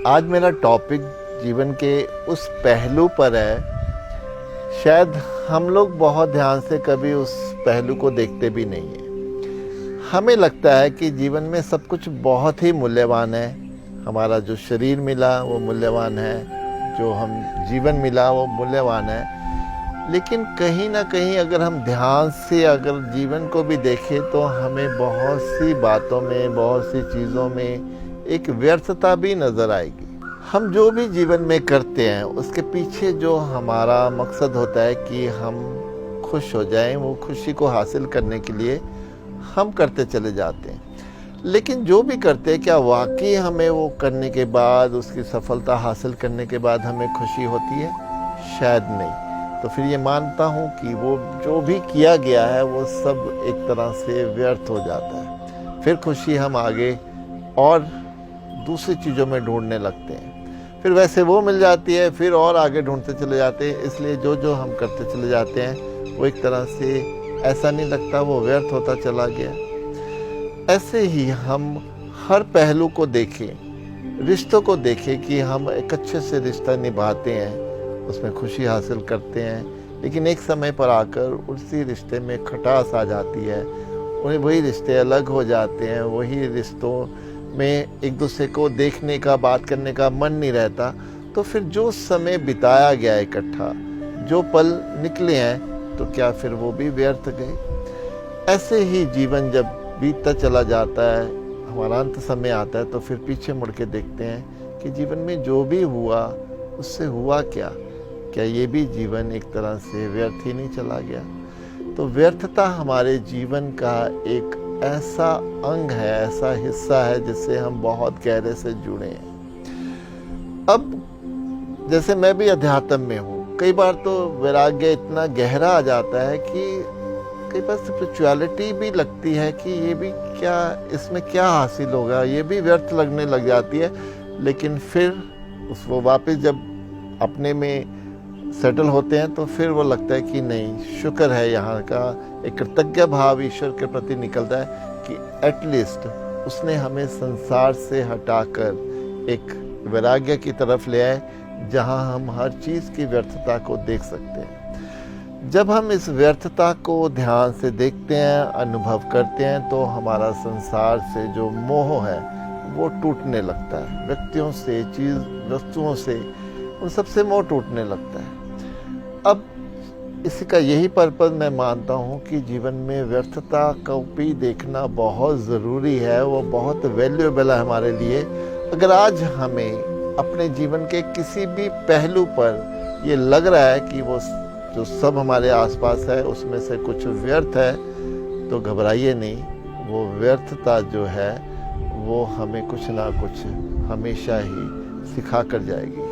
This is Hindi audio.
आज मेरा टॉपिक जीवन के उस पहलू पर है, शायद हम लोग बहुत ध्यान से कभी उस पहलू को देखते भी नहीं हैं। हमें लगता है कि जीवन में सब कुछ बहुत ही मूल्यवान है। हमारा जो शरीर मिला वो मूल्यवान है, जो हम जीवन मिला वो मूल्यवान है। लेकिन कहीं ना कहीं अगर हम ध्यान से अगर जीवन को भी देखें तो हमें बहुत सी बातों में, बहुत सी चीज़ों में एक व्यर्थता भी नज़र आएगी। हम जो भी जीवन में करते हैं उसके पीछे जो हमारा मकसद होता है कि हम खुश हो जाएं, वो खुशी को हासिल करने के लिए हम करते चले जाते हैं। लेकिन जो भी करते हैं, क्या वाकई हमें वो करने के बाद, उसकी सफलता हासिल करने के बाद हमें खुशी होती है? शायद नहीं। तो फिर ये मानता हूँ कि वो जो भी किया गया है वो सब एक तरह से व्यर्थ हो जाता है। फिर खुशी हम आगे और दूसरी चीज़ों में ढूंढने लगते हैं, फिर वैसे वो मिल जाती है, फिर और आगे ढूंढते चले जाते हैं। इसलिए जो जो हम करते चले जाते हैं वो एक तरह से ऐसा नहीं लगता वो व्यर्थ होता चला गया। ऐसे ही हम हर पहलू को देखें, रिश्तों को देखें कि हम एक अच्छे से रिश्ता निभाते हैं, उसमें खुशी हासिल करते हैं, लेकिन एक समय पर आकर उसी रिश्ते में खटास आ जाती है, वही रिश्ते अलग हो जाते हैं, वही रिश्तों में एक दूसरे को देखने का, बात करने का मन नहीं रहता। तो फिर जो समय बिताया गया इकट्ठा, जो पल निकले हैं, तो क्या फिर वो भी व्यर्थ गए? ऐसे ही जीवन जब बीतता चला जाता है, हमारा अंत समय आता है, तो फिर पीछे मुड़ के देखते हैं कि जीवन में जो भी हुआ उससे हुआ क्या? क्या ये भी जीवन एक तरह से व्यर्थ ही नहीं चला गया? तो व्यर्थता हमारे जीवन का एक ऐसा अंग है, ऐसा हिस्सा है जिससे हम बहुत गहरे से जुड़े हैं। अब जैसे मैं भी अध्यात्म में हूँ, कई बार तो वैराग्य इतना गहरा आ जाता है कि कई बार स्पिरिचुअलिटी भी लगती है कि ये भी क्या, इसमें क्या हासिल होगा, ये भी व्यर्थ लगने लग जाती है। लेकिन फिर उसको वापस जब अपने में सेटल होते हैं तो फिर वो लगता है कि नहीं, शुक्र है, यहाँ का एक कृतज्ञ भाव ईश्वर के प्रति निकलता है कि एटलीस्ट उसने हमें संसार से हटाकर एक वैराग्य की तरफ ले आए, जहाँ हम हर चीज़ की व्यर्थता को देख सकते हैं। जब हम इस व्यर्थता को ध्यान से देखते हैं, अनुभव करते हैं, तो हमारा संसार से जो मोह है वो टूटने लगता है। व्यक्तियों से, चीज़, वस्तुओं से, उन सबसे मोह टूटने लगता है। अब इसी का यही पर्पज़ मैं मानता हूँ कि जीवन में व्यर्थता को भी देखना बहुत ज़रूरी है, वो बहुत वैल्यूएबल है हमारे लिए। अगर आज हमें अपने जीवन के किसी भी पहलू पर ये लग रहा है कि वो जो सब हमारे आसपास है उसमें से कुछ व्यर्थ है, तो घबराइए नहीं। वो व्यर्थता जो है वो हमें कुछ ना कुछ हमेशा ही सिखा कर जाएगी।